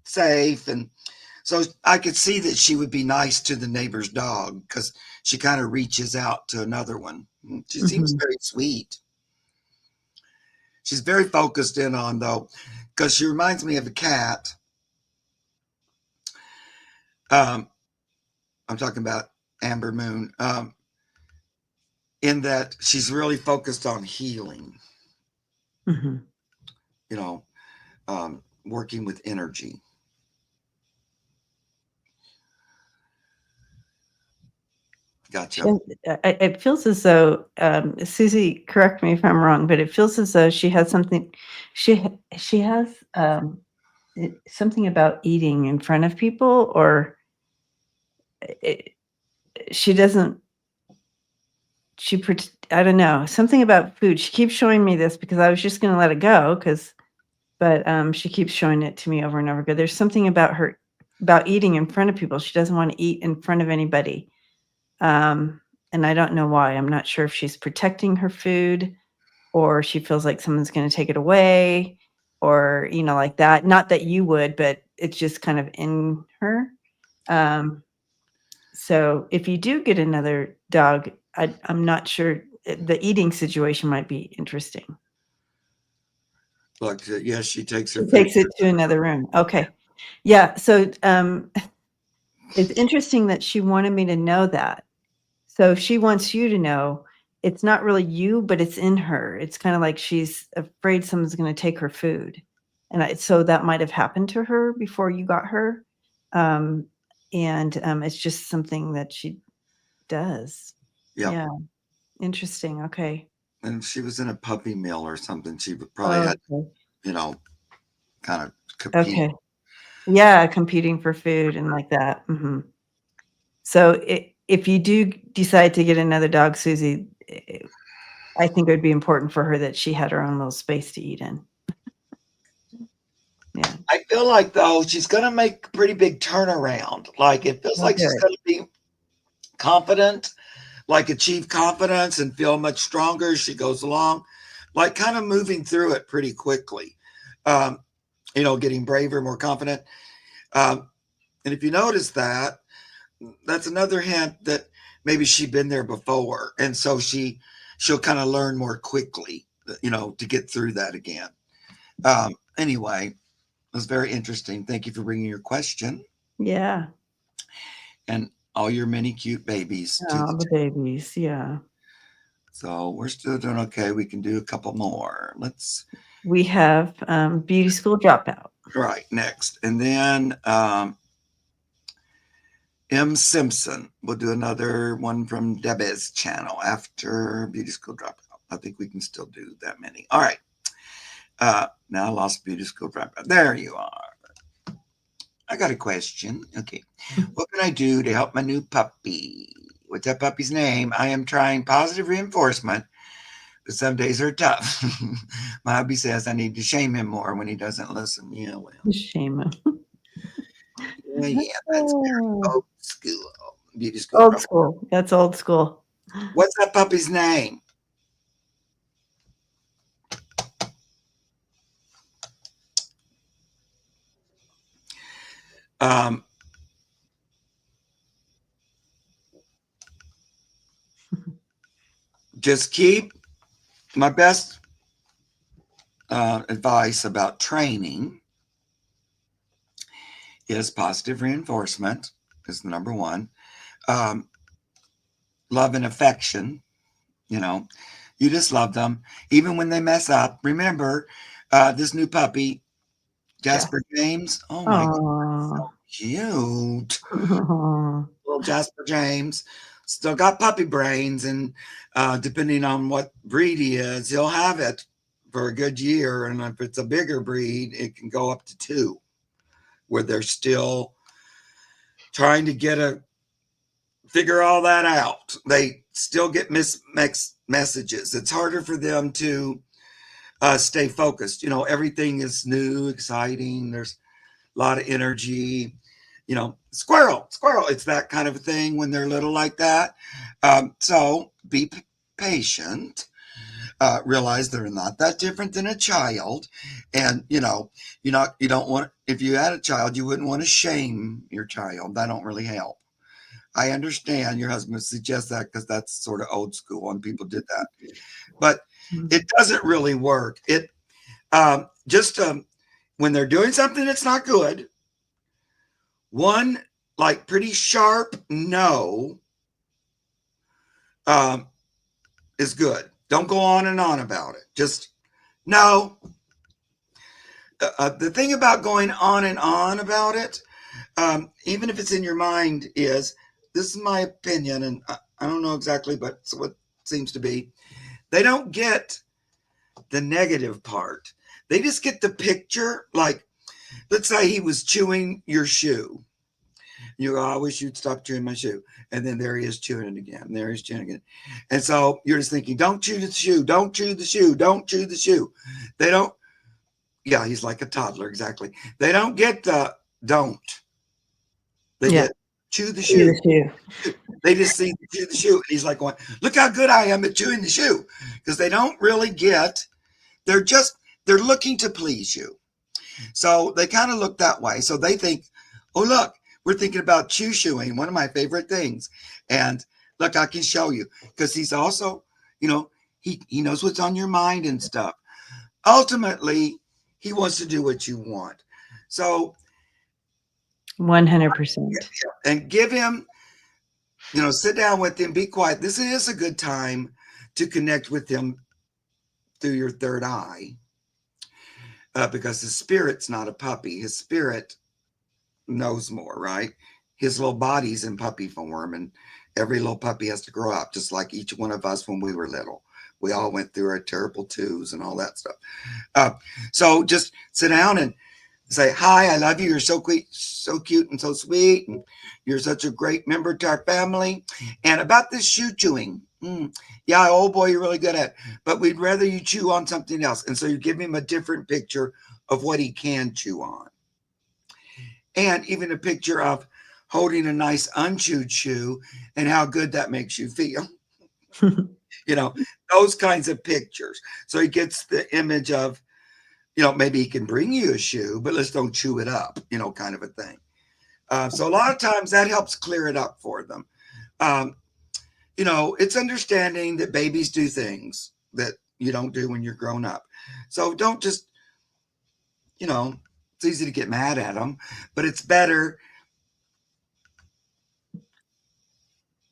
safe. And so I could see that she would be nice to the neighbor's dog because she kind of reaches out to another one. She seems very sweet. She's very focused in on, though, because she reminds me of a cat. I'm talking about Amber Moon, in that she's really focused on healing, working with energy. Gotcha. It feels as though, Susie, correct me if I'm wrong, but it feels as though she has something. She has something about eating in front of people, or she doesn't, I don't know, something about food. She keeps showing me this because I was just going to let it go but she keeps showing it to me over and over again. There's something about eating in front of people. She doesn't want to eat in front of anybody. And I don't know why. I'm not sure if she's protecting her food or she feels like someone's going to take it away or, like that. Not that you would, but it's just kind of in her. So if you do get another dog, I'm not sure. The eating situation might be interesting. Look, yes, she takes her She food. takes it to another room. Okay. Yeah. So it's interesting that she wanted me to know that. So she wants you to know it's not really you, but it's in her. It's kind of like she's afraid someone's going to take her food. And so that might have happened to her before you got her. And it's just something that she does. Yep. Yeah. Interesting. Okay. And if she was in a puppy mill or something, she would probably had, Okay. kind of compete. Okay. Yeah, competing for food and like that. So if you do decide to get another dog, Susie, I think it would be important for her that she had her own little space to eat in. Yeah. I feel like, though, she's going to make a pretty big turnaround. Like, it feels like she's Okay. going to be confident, like achieve confidence and feel much stronger as she goes along, like kind of moving through it pretty quickly, getting braver, more confident. And if you notice that, that's another hint that maybe she'd been there before. And so she'll kind of learn more quickly, to get through that again. Anyway, it was very interesting. Thank you for bringing your question. Yeah. And all your many cute babies. Oh, the babies. Yeah. So we're still doing okay. We can do a couple more. We have beauty school dropout. Right, next. And then M. Simpson. We'll do another one from Debbie's channel after beauty school dropout. I think we can still do that many. All right. Now I lost beauty school dropout. There you are. I got a question. Okay. What can I do to help my new puppy? What's that puppy's name? I am trying positive reinforcement, but some days are tough. My hubby says I need to shame him more when he doesn't listen. Yeah, well. Shame. Yeah, that's very old school. Beauty school. Old school. That's old school. What's that puppy's name? Just keep my best advice about training is positive reinforcement is the number one. Love and affection. You just love them even when they mess up. Remember, this new puppy, Jasper James. Oh my God, so cute. Little Jasper James still got puppy brains, and depending on what breed he is, he'll have it for a good year. And if it's a bigger breed, it can go up to 2, where they're still trying to figure all that out. They still get mixed messages. It's harder for them to stay focused. Everything is new, exciting. There's a lot of energy. Squirrel. It's that kind of thing when they're little like that. So be patient. Realize they're not that different than a child, and you don't want. If you had a child, you wouldn't want to shame your child. That don't really help. I understand your husband suggests that because that's sort of old school and people did that, but it doesn't really work. It just when they're doing something that's not good, one like pretty sharp no is good. Don't go on and on about it. Just no. The thing about going on and on about it, even if it's in your mind, is this is my opinion, and I don't know exactly, but it's what it seems to be. They don't get the negative part. They just get the picture. Like, let's say he was chewing your shoe. You go, I wish you'd stop chewing my shoe. And then there he is chewing it again. There he's chewing again. And so you're just thinking, don't chew the shoe, don't chew the shoe, don't chew the shoe. They don't, yeah, he's like a toddler, exactly. They don't get the don't. They Yeah. get chew the Chew shoe. the shoe. They just see chew the shoe. And he's like going, look how good I am at chewing the shoe. Because they don't really get, they're just, they're looking to please you. So they kind of look that way. So they think, oh, look, we're thinking about chewing, one of my favorite things. And look, I can show you because he's also, you know, he knows what's on your mind and stuff. Ultimately, he wants to do what you want. So 100%. and give him, you know, sit down with him, be quiet. This is a good time to connect with him through your third eye because his spirit's not a puppy. His spirit knows more, right? His little body's in puppy form, and every little puppy has to grow up, just like each one of us when we were little. We all went through our terrible twos and all that stuff. So just sit down and say, hi, I love you. You're so cute and so sweet. And you're such a great member to our family. And about this shoe chewing, yeah, oh boy, you're really good at it. But we'd rather you chew on something else. And so you give him a different picture of what he can chew on. And even a picture of holding a nice unchewed shoe and how good that makes you feel. You know, those kinds of pictures. So he gets the image of, you know, maybe he can bring you a shoe, but let's don't chew it up, you know, kind of a thing. So a lot of times that helps clear it up for them. You know, it's understanding that babies do things that you don't do when you're grown up. So don't just, you know, it's easy to get mad at them, but it's better.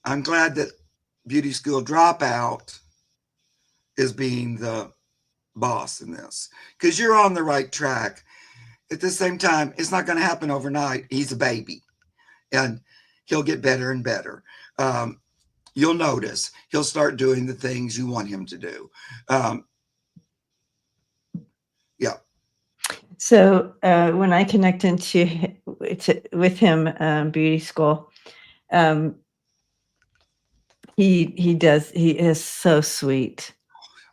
I'm glad that Beauty School Dropout is being the boss in this because you're on the right track. At the same time, it's not going to happen overnight. He's a baby and he'll get better and better. You'll notice he'll start doing the things you want him to do. Yeah. So when I connect with him, Beauty School, he is so sweet,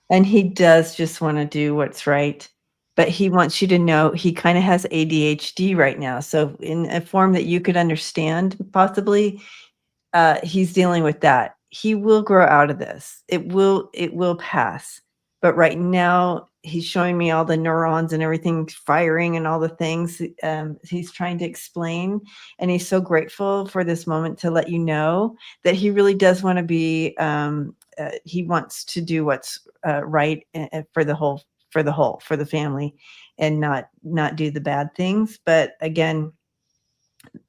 and he does just want to do what's right, but he wants you to know he kind of has ADHD right now. So in a form that you could understand, possibly, he's dealing with that. He will grow out of this. It will pass. But right now, he's showing me all the neurons and everything firing and all the things he's trying to explain. And he's so grateful for this moment to let you know that he really does want to be, he wants to do what's right for the family and not do the bad things. But again,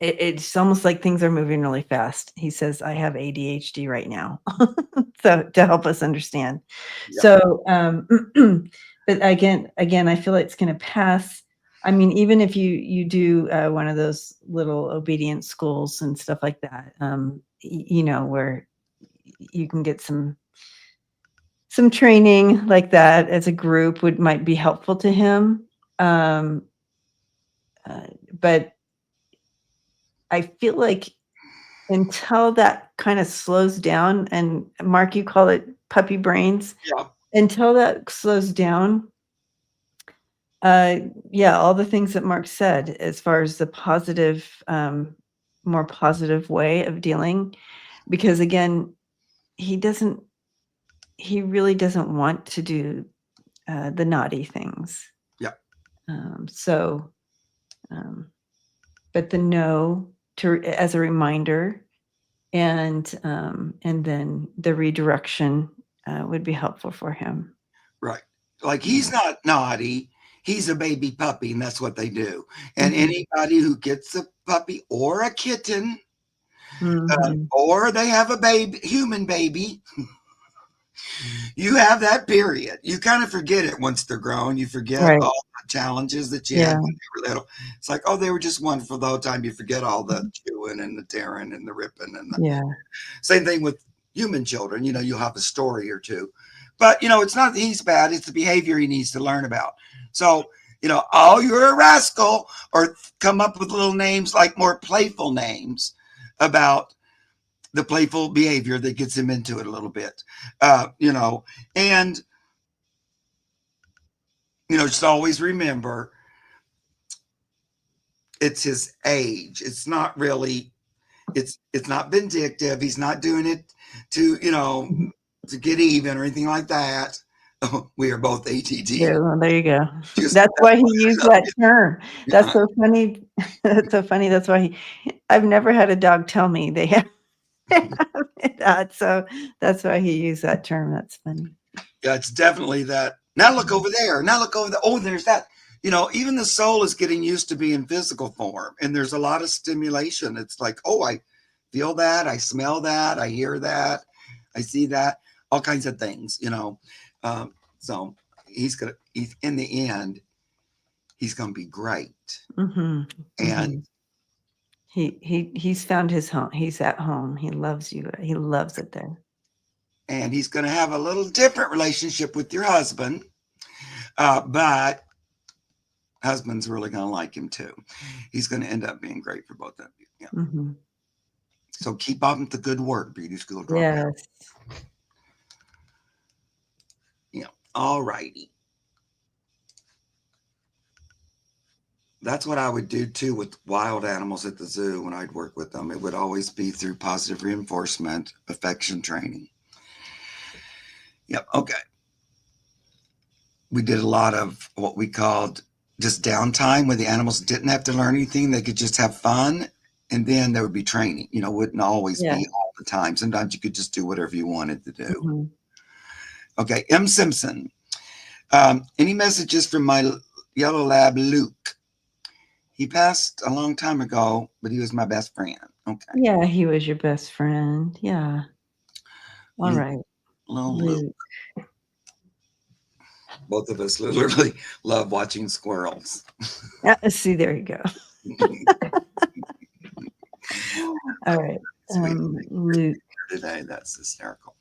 it's almost like things are moving really fast. He says, I have ADHD right now. So to help us understand. Yeah. So, but again, I feel like it's going to pass. I mean, even if you do one of those little obedience schools and stuff like that, you know, where you can get some training like that as a group might be helpful to him. But I feel like until that kind of slows down, and Mark, you call it puppy brains. Yeah. Until that slows down, yeah, all the things that Mark said as far as the positive, more positive way of dealing, because again, he really doesn't want to do the naughty things. Yeah. So, but the no as a reminder, and then the redirection would be helpful for him. Right. Like he's not naughty. He's a baby puppy, and that's what they do. And anybody who gets a puppy or a kitten, or they have a baby, human baby, you have that period. You kind of forget it once they're grown. You forget all the challenges that you had when they were little. It's like, oh, they were just wonderful the whole time. You forget all the chewing and the tearing and the ripping and the same thing with human children. You know, you'll have a story or two, but you know, it's not that he's bad. It's the behavior he needs to learn about. So Oh, you're a rascal, or come up with little names like more playful names about the playful behavior that gets him into it a little bit. And just always remember it's his age. It's not really. It's not vindictive. He's not doing it to to get even or anything like that. We are both ADD. There, well, there you go. Just That's why he used that term. That's yeah, so funny. That's so funny. That's why I've never had a dog tell me they have that. So that's why he used that term. That's funny. it's definitely that. Now look over there. Now look over there. Oh, there's that. Even the soul is getting used to being physical form, and there's a lot of stimulation. It's like, oh, I feel that, I smell that, I hear that, I see that, all kinds of things. So he's in the end, he's gonna be great. Mm-hmm. And Mm-hmm. He's found his home. He's at home. He loves you. He loves it there. and he's gonna have a little different relationship with your husband, but husband's really gonna like him too. He's gonna end up being great for both of you. Yeah. Mm-hmm. So keep up the good work, Beauty School Dropout. Yes. All righty. That's what I would do too with wild animals at the zoo when I'd work with them. It would always be through positive reinforcement, affection training. Yep. Okay. We did a lot of what we called just downtime where the animals didn't have to learn anything. They could just have fun. And then there would be training, wouldn't always be all the time. Sometimes you could just do whatever you wanted to do. Mm-hmm. Okay. M. Simpson. Any messages from my yellow lab, Luke? He passed a long time ago, but he was my best friend. Okay. Yeah, he was your best friend. Yeah. All Luke, right. little Luke. Both of us literally love watching squirrels. See, there you go. All right. Luke. Today, that's hysterical.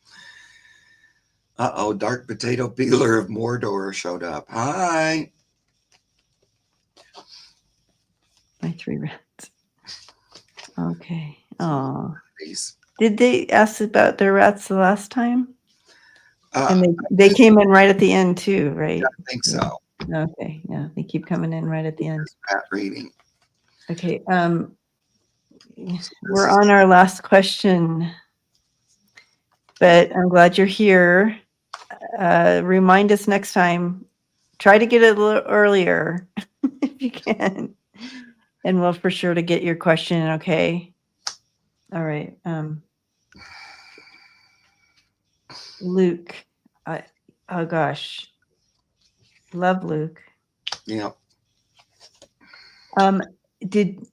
Dark Potato Peeler of Mordor showed up. Hi. My 3 rats. Okay. Oh. Did they ask about their rats the last time? And they came in right at the end too, right? Yeah, I think so. Okay. Yeah. They keep coming in right at the end. Rat reading. Okay. We're on our last question, but I'm glad you're here. Remind us next time. Try to get it a little earlier if you can. And we'll for sure to get your question, okay? All right. Luke. Oh gosh. Love Luke. Yeah. Did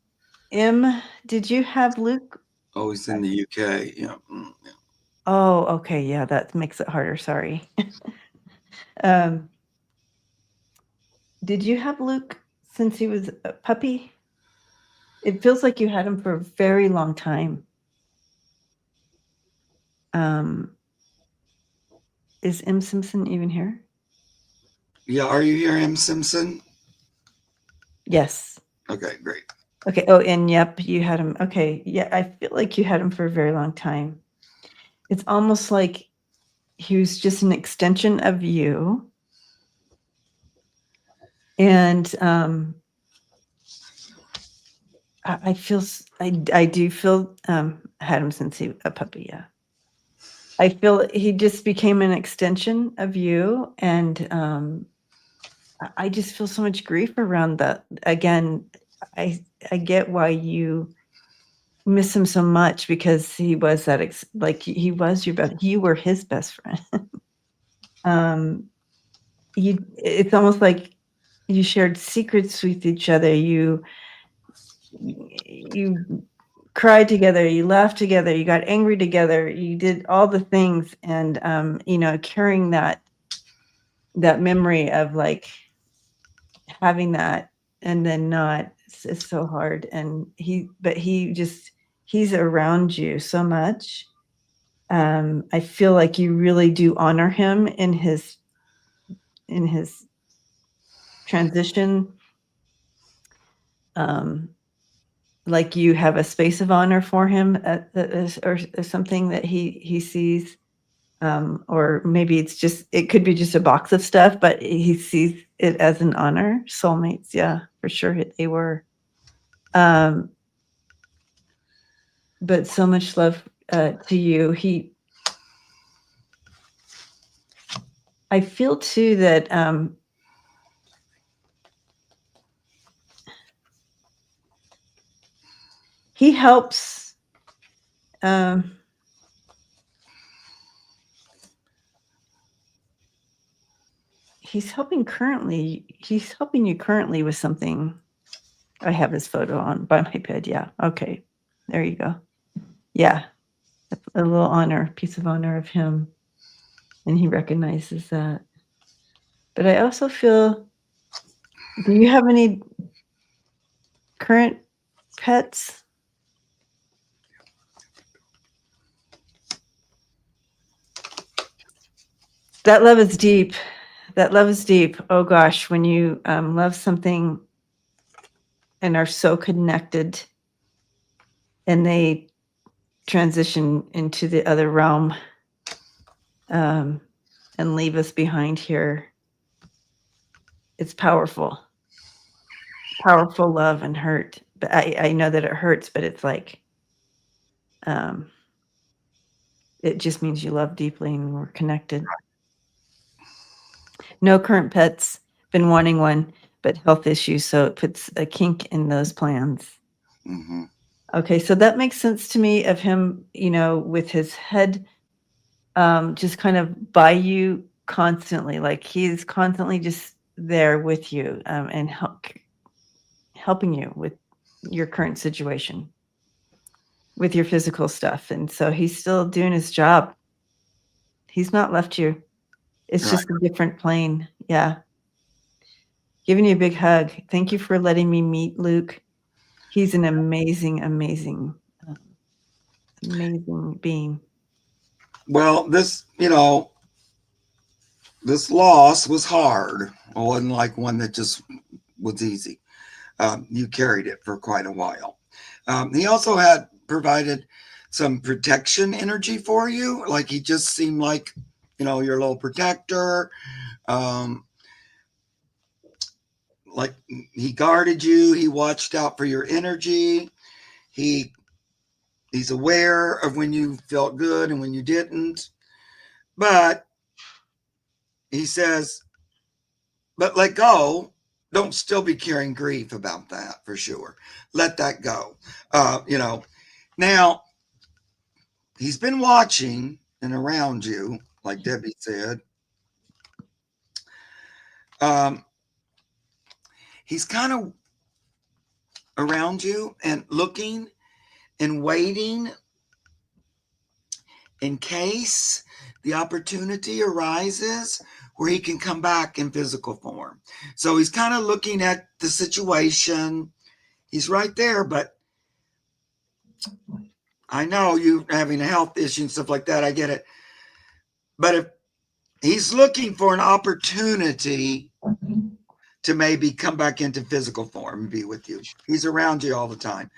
you have Luke? Oh, he's in the UK. Yeah. Oh, okay. Yeah, that makes it harder. Sorry. Did you have Luke since he was a puppy? It feels like you had him for a very long time. Is M. Simpson even here? Yeah, are you here, M. Simpson? Yes. Okay, great. Okay. Oh, and yep, you had him. Okay. Yeah, I feel like you had him for a very long time. It's almost like he was just an extension of you. And I do feel had him since he was a puppy. Yeah. I feel he just became an extension of you, and I just feel so much grief around that. Again, I get why you miss him so much because he was that he was your best. You were his best friend. It's almost like you shared secrets with each other. You cried together, you laughed together, you got angry together, you did all the things, and carrying that memory of like having that and then not, it's so hard. And he's around you so much. I feel like you really do honor him in his transition, um, like you have a space of honor for him or something that he sees, or maybe it could be just a box of stuff, but he sees it as an honor. Soulmates, yeah, for sure they were. But so much love to you. I feel too that he helps. He's helping you currently with something. I have his photo on by my bed. Yeah. Okay. There you go. Yeah. A little piece of honor of him. And he recognizes that. But I also feel, do you have any current pets? That love is deep. That love is deep. Oh gosh, when you love something and are so connected and they transition into the other realm and leave us behind here, it's powerful. Powerful love and hurt. But I know that it hurts, but it's like it just means you love deeply and we're connected. No current pets, been wanting one, but health issues, so it puts a kink in those plans. Mm-hmm. Okay, so that makes sense to me of him, with his head just kind of by you constantly, like he's constantly just there with you and helping you with your current situation, with your physical stuff. And so he's still doing his job. He's not left you. It's Right. just a different plane. Yeah. Giving you a big hug. Thank you for letting me meet Luke. He's an amazing, amazing, amazing being. Well, this loss was hard. It wasn't like one that just was easy. You carried it for quite a while. He also had provided some protection energy for you. Like he just seemed like, your little protector. Um, like he guarded you. He watched out for your energy. He he's aware of when you felt good and when you didn't. But he says, but let go. Don't still be carrying grief about that for sure. Let that go. Now he's been watching and around you, like Debbie said. Um, he's kind of around you and looking and waiting in case the opportunity arises where he can come back in physical form. So he's kind of looking at the situation. He's right there, but I know you having a health issue and stuff like that. I get it. But if he's looking for an opportunity to maybe come back into physical form and be with you, he's around you all the time.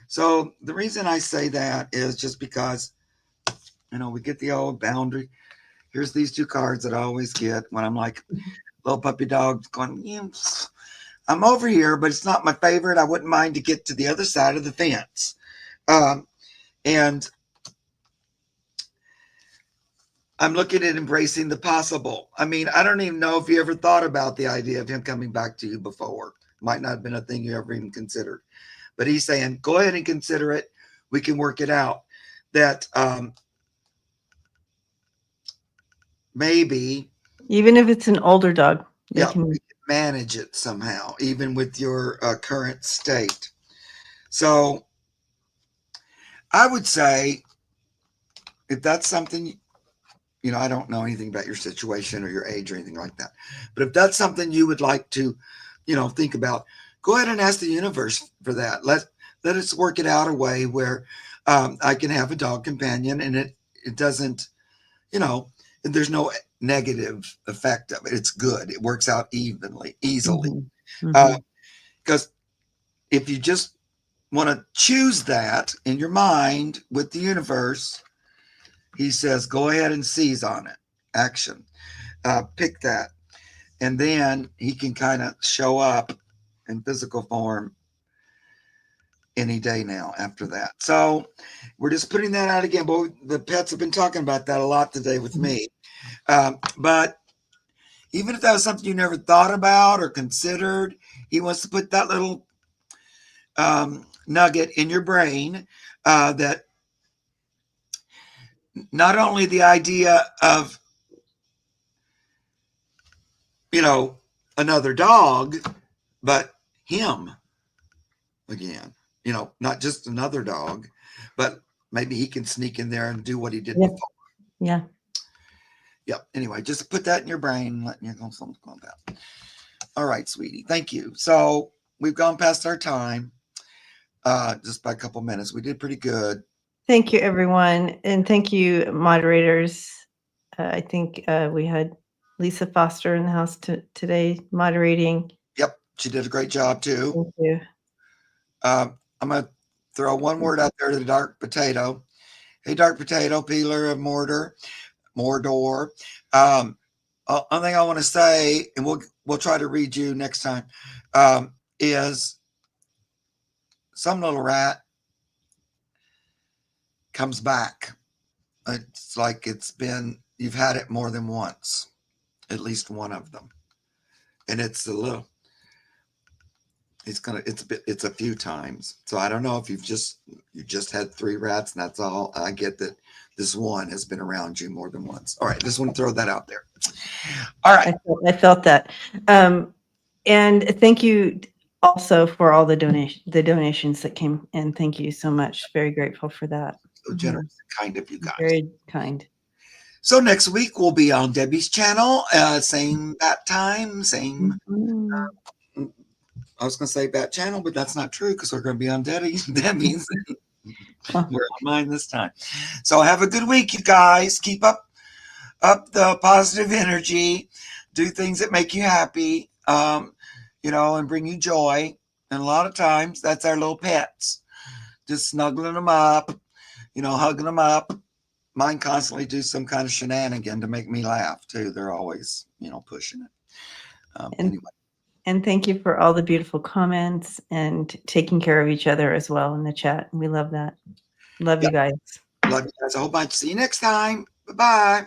So the reason I say that is just because, we get the old boundary. Here's these two cards that I always get when I'm like little puppy dog going, I'm over here, but it's not my favorite. I wouldn't mind to get to the other side of the fence. And I'm looking at embracing the possible. I mean, I don't even know if you ever thought about the idea of him coming back to you before. Might not have been a thing you ever even considered. But he's saying, go ahead and consider it. We can work it out. That maybe, Even if it's an older dog, they we can. can manage it somehow, even with your current state. So I would say, if that's something, I don't know anything about your situation or your age or anything like that, but if that's something you would like to, think about, go ahead and ask the universe for that. Let us work it out a way where I can have a dog companion and it doesn't, there's no negative effect of it. It's good. It works out easily. Mhm. Mhm. Because if you just want to choose that in your mind with the universe, he says, go ahead and seize on it. Action. Pick that. And then he can kind of show up in physical form any day now after that. So we're just putting that out again. But the pets have been talking about that a lot today with Mhm. me. But even if that was something you never thought about or considered, he wants to put that little nugget in your brain that not only the idea of, you know, another dog, but him again. Not just another dog, but maybe he can sneak in there and do what he did Yeah. before. Yeah. Yep. Anyway, just put that in your brain. Letting you know something like that. All right, sweetie. Thank you. So we've gone past our time just by a couple minutes. We did pretty good. Thank you, everyone, and thank you, moderators. I think we had Lisa Foster in the house today moderating. Yep. She did a great job too. Thank you. I'm going to throw one word out there to the dark potato. Hey, dark potato, peeler of Mordor. Only thing I want to say, and we'll try to read you next time, is some little rat comes back. It's like you've had it more than once, at least one of them, and it's it's a few times. So I don't know if you just had 3 rats and that's all. I get that this one has been around you more than once. All right, just want to throw that out there. All right. I felt that. And thank you also for all the donations that came in. Thank you so much. Very grateful for that. So generous and kind of you guys. Very kind. So next week we'll be on Debbie's channel, same bat time, same. I was going to say bat channel, but that's not true because we're going to be on Debbie's. We're on mine this time. So have a good week, you guys. Keep up the positive energy. Do things that make you happy, and bring you joy. And a lot of times that's our little pets. Just snuggling them up, hugging them up. Mine constantly do some kind of shenanigan to make me laugh too. They're always, pushing it. Anyway. And thank you for all the beautiful comments and taking care of each other as well in the chat. We love that. Love you guys. Love you guys a whole bunch. See you next time. Bye-bye.